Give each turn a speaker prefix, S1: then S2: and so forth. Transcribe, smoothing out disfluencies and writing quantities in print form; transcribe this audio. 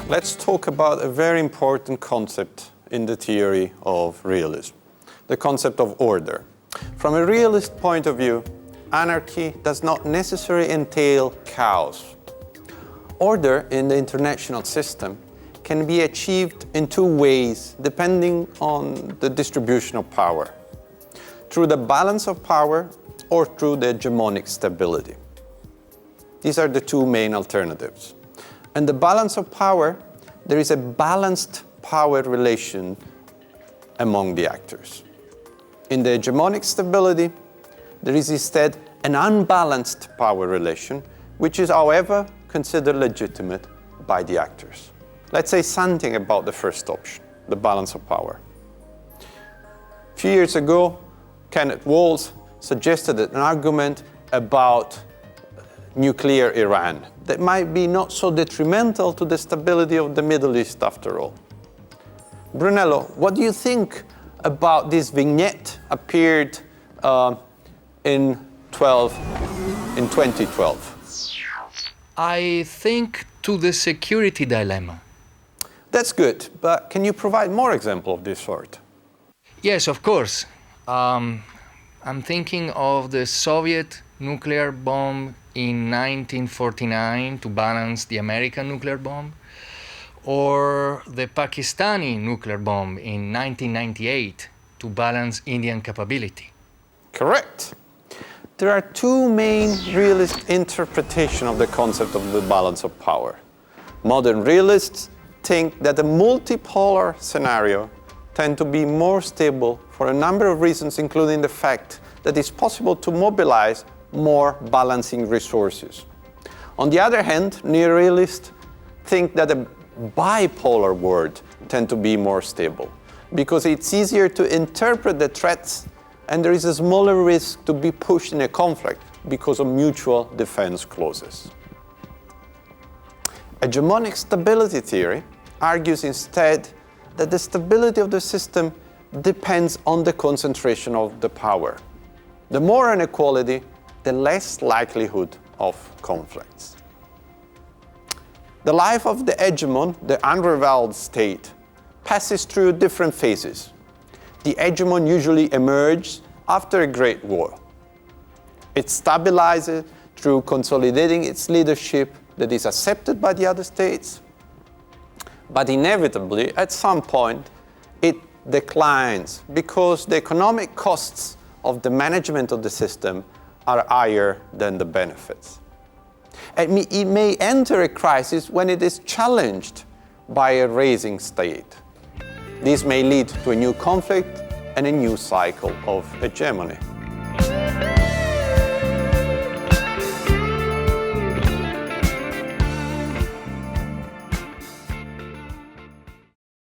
S1: Let's talk about a very important concept in the theory of realism, the concept of order. From a realist point of view, anarchy does not necessarily entail chaos. Order in the international system can be achieved in two ways depending on the distribution of power: through the balance of power or through the hegemonic stability. These are the two main alternatives. In the balance of power, there is a balanced power relation among the actors. In the hegemonic stability, there is instead an unbalanced power relation, which is, however, considered legitimate by the actors. Let's say something about the first option, the balance of power. A few years ago, Kenneth Waltz suggested an argument about nuclear Iran that might be not so detrimental to the stability of the Middle East after all. Brunello, what do you think about this vignette appeared in 2012?
S2: I think to the security dilemma.
S1: That's good, but can you provide more examples of this sort?
S2: Yes, of course. I'm thinking of the Soviet nuclear bomb in 1949 to balance the American nuclear bomb, or the Pakistani nuclear bomb in 1998 to balance Indian capability.
S1: Correct. There are two main realist interpretations of the concept of the balance of power. Modern realists think that the multipolar scenario tends to be more stable for a number of reasons, including the fact that it's possible to mobilize more balancing resources. On the other hand, neorealists think that a bipolar world tends to be more stable because it's easier to interpret the threats and there is a smaller risk to be pushed in a conflict because of mutual defense clauses. Hegemonic stability theory argues instead that the stability of the system depends on the concentration of the power. The more inequality, the less likelihood of conflicts. The life of the hegemon, the unrevealed state, passes through different phases. The hegemon usually emerges after a great war. It stabilizes through consolidating its leadership that is accepted by the other states, but inevitably, at some point, it declines because the economic costs of the management of the system are higher than the benefits. And it may enter a crisis when it is challenged by a rising state. This may lead to a new conflict and a new cycle of hegemony.